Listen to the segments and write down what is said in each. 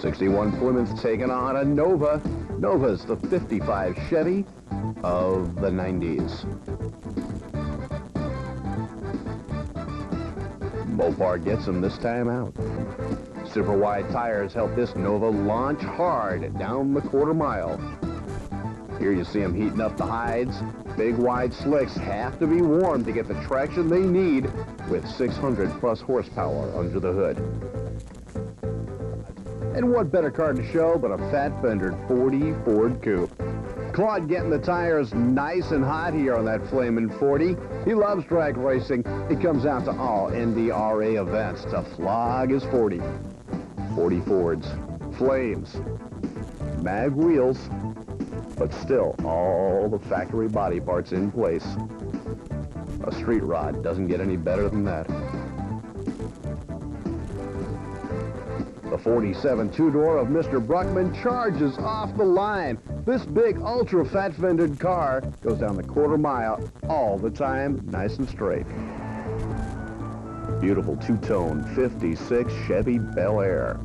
61 Plymouth taking on a Nova. Nova's the 55 Chevy of the 90s. Mopar gets him this time out. Super wide tires help this Nova launch hard down the quarter mile. Here you see him heating up the hides. Big wide slicks have to be warm to get the traction they need with 600 plus horsepower under the hood. And what better car to show but a fat-fendered 40 Ford Coupe. Claude getting the tires nice and hot here on that flamin' 40. He loves drag racing. He comes out to all NDRA events to flog his 40. 40 Fords, flames, mag wheels, but still all the factory body parts in place. A street rod doesn't get any better than that. The 47 two-door of Mr. Bruckman charges off the line. This big ultra fat-fendered car goes down the quarter mile all the time, nice and straight. Beautiful two-tone 56 Chevy Bel Air.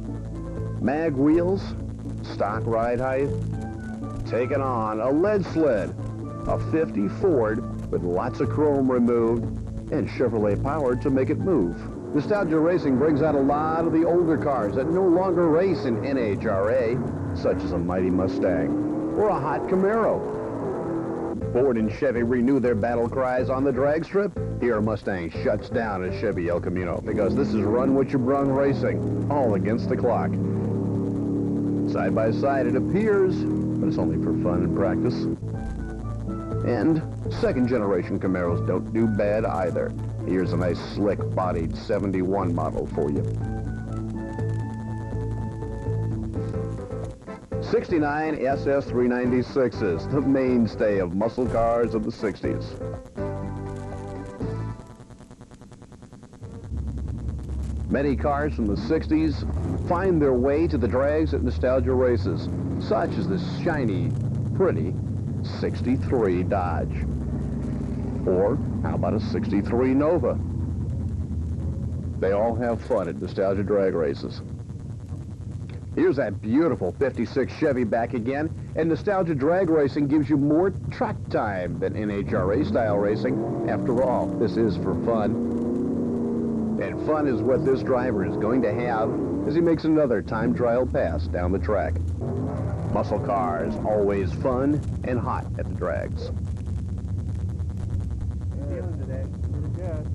Mag wheels, stock ride height, taking on a lead sled, a 50 Ford with lots of chrome removed and Chevrolet power to make it move. Nostalgia Racing brings out a lot of the older cars that no longer race in NHRA, such as a mighty Mustang or a hot Camaro. Ford and Chevy renew their battle cries on the drag strip. Here Mustang shuts down at Chevy El Camino because this is run what you brung racing, all against the clock. Side by side it appears, but it's only for fun and practice. And second generation Camaros don't do bad either. Here's a nice slick-bodied 71 model for you. 69 SS396s, the mainstay of muscle cars of the 60s. Many cars from the 60s find their way to the drags at nostalgia races, such as this shiny, pretty 63 Dodge. Or how about a 63 Nova? They all have fun at nostalgia drag races. Here's that beautiful 56 Chevy back again, and nostalgia drag racing gives you more track time than NHRA style racing. After all, this is for fun. And fun is what this driver is going to have as he makes another time trial pass down the track. Muscle cars, always fun and hot at the drags. Feeling today, pretty good.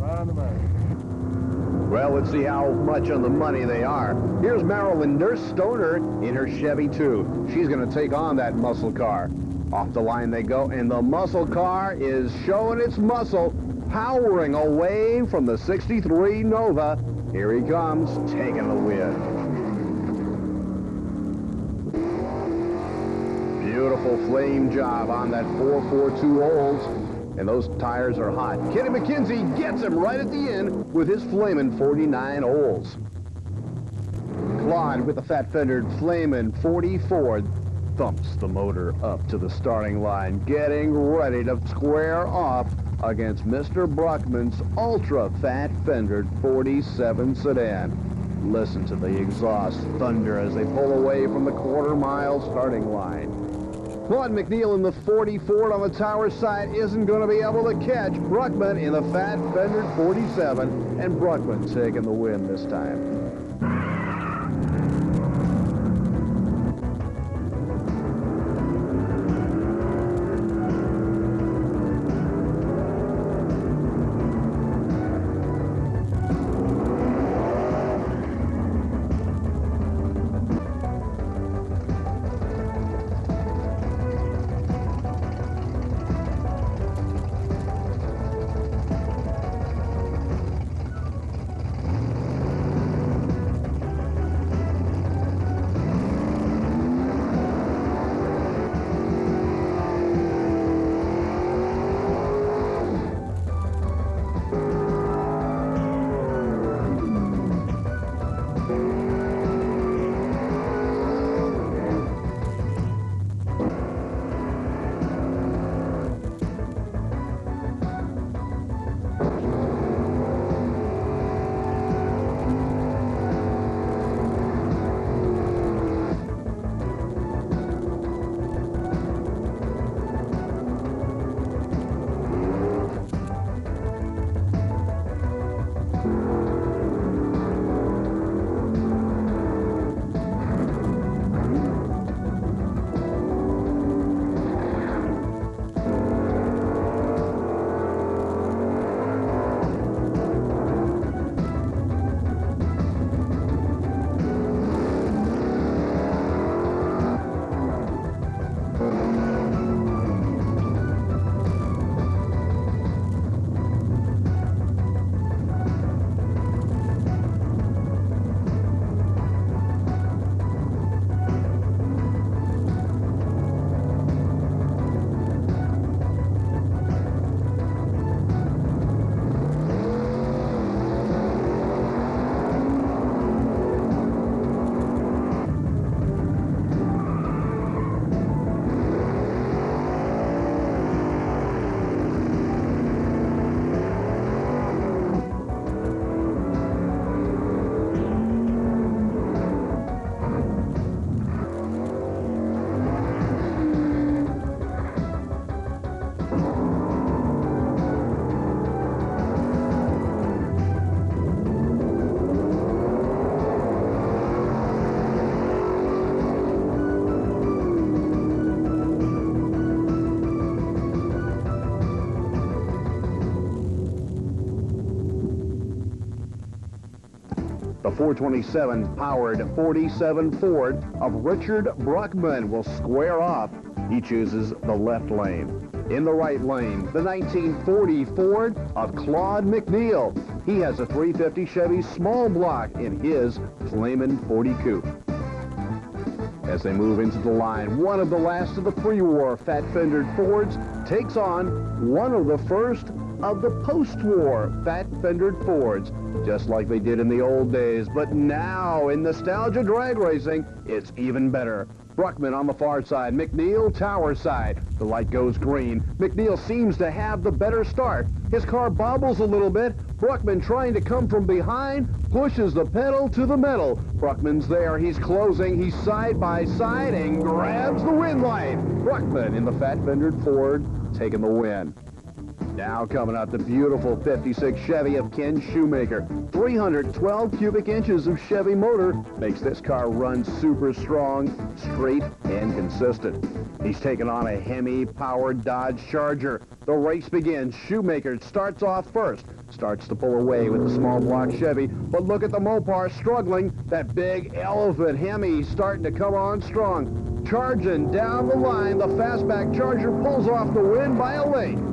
Right on the money. Well, let's see how much on the money they are. Here's Marilyn Nurse Stoner in her Chevy 2. She's going to take on that muscle car. Off the line they go, and the muscle car is showing its muscle, powering away from the 63 Nova. Here he comes, taking the win. Beautiful flame job on that 442 Olds, and those tires are hot. Kenny McKenzie gets him right at the end with his flamin' 49 Olds. Claude with the fat-fendered flamin' 40 Ford thumps the motor up to the starting line, getting ready to square off against Mr. Bruckman's ultra-fat-fendered 47 sedan. Listen to the exhaust thunder as they pull away from the quarter-mile starting line. Claude McNeil in the 40 Ford on the tower side isn't going to be able to catch Bruckman in the fat-fendered 47, and Bruckman taking the win this time. The 427 powered 47 Ford of Richard Bruckman will square off. He chooses the left lane. In the right lane, the 1940 Ford of Claude McNeil. He has a 350 Chevy small block in his Flamin' 40 Coupe. As they move into the line, one of the last of the pre-war fat-fendered Fords takes on one of the first of the post-war fat-fendered Fords, just like they did in the old days. But now, in nostalgia drag racing, it's even better. Bruckman on the far side, McNeil tower side. The light goes green. McNeil seems to have the better start. His car bobbles a little bit. Bruckman trying to come from behind, pushes the pedal to the metal. Bruckman's there, he's closing, he's side by side and grabs the win light. Bruckman in the fat-fendered Ford taking the win. Now coming out the beautiful 56 Chevy of Ken Shoemaker. 312 cubic inches of Chevy motor makes this car run super strong, straight, and consistent. He's taking on a Hemi-powered Dodge Charger. The race begins. Shoemaker starts off first. Starts to pull away with the small block Chevy, but look at the Mopar struggling. That big elephant Hemi starting to come on strong. Charging down the line, the fastback Charger pulls off the win by a length.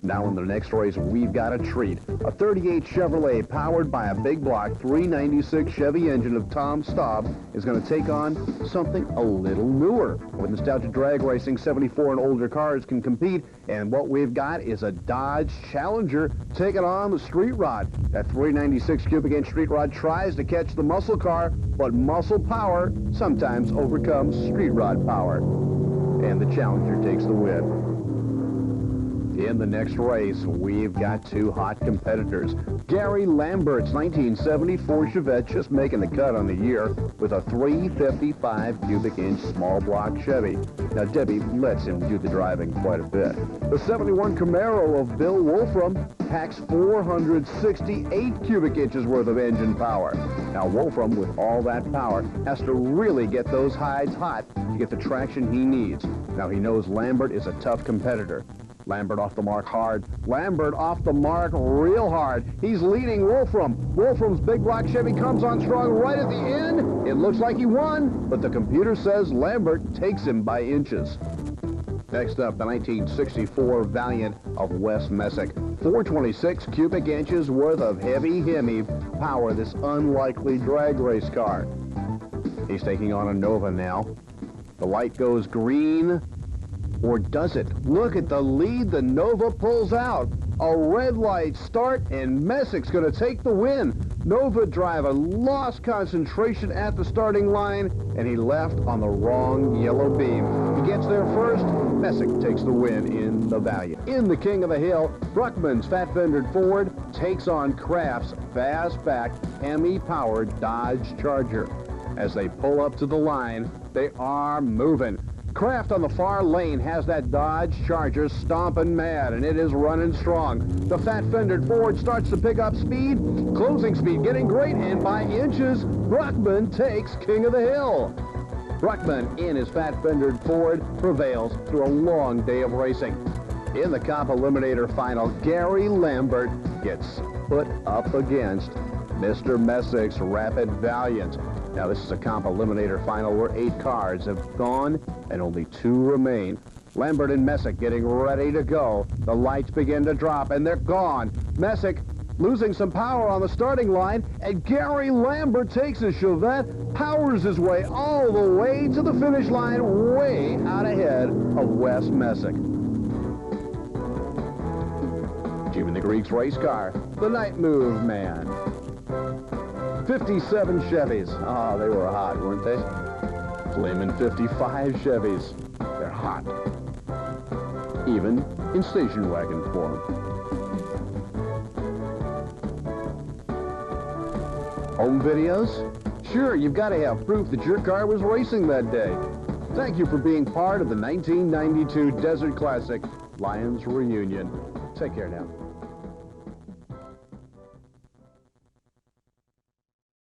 Now in the next race, we've got a treat. A 38 Chevrolet powered by a big block 396 Chevy engine of Tom Staub is going to take on something a little newer. With nostalgia drag racing, 74 and older cars can compete, and what we've got is a Dodge Challenger taking on the Street Rod. That 396 cubic inch Street Rod tries to catch the muscle car, but muscle power sometimes overcomes Street Rod power. And the Challenger takes the win. In the next race, we've got two hot competitors. Gary Lambert's 1974 Chevette just making the cut on the year with a 355 cubic inch small block Chevy. Now, Debbie lets him do the driving quite a bit. The 71 Camaro of Bill Wolfram packs 468 cubic inches worth of engine power. Now, Wolfram, with all that power, has to really get those hides hot to get the traction he needs. Now, he knows Lambert is a tough competitor. Lambert off the mark hard. Lambert off the mark real hard. He's leading Wolfram. Wolfram's big block Chevy comes on strong right at the end. It looks like he won, but the computer says Lambert takes him by inches. Next up, the 1964 Valiant of Wes Messick. 426 cubic inches worth of heavy Hemi power this unlikely drag race car. He's taking on a Nova now. The light goes green. Or does it? Look at the lead the Nova pulls out. A red light start, and Messick's going to take the win. Nova driver lost concentration at the starting line, and he left on the wrong yellow beam. He gets there first. Messick takes the win in the Valiant. In the King of the Hill, Bruckman's fat-fendered Ford takes on Kraft's fastback Hemi-powered Dodge Charger. As they pull up to the line, they are moving. Kraft on the far lane has that Dodge Charger stomping mad, and it is running strong. The fat-fendered Ford starts to pick up speed, closing speed getting great, and by inches, Bruckman takes King of the Hill. Bruckman in his fat-fendered Ford prevails through a long day of racing. In the Comp Eliminator final, Gary Lambert gets put up against Mr. Messick's Rapid Valiant. Now, this is a Comp Eliminator final where 8 cars have gone and only 2 remain. Lambert and Messick getting ready to go. The lights begin to drop, and they're gone. Messick losing some power on the starting line, and Gary Lambert takes his Chevette, powers his way all the way to the finish line, way out ahead of Wes Messick. Jimmy the Greek's race car, the Night Move Man. 57 Chevys. Oh, they were hot, weren't they? Flamin' 55 Chevys. They're hot. Even in station wagon form. Home videos? Sure, you've got to have proof that your car was racing that day. Thank you for being part of the 1992 Desert Classic Lions Reunion. Take care now.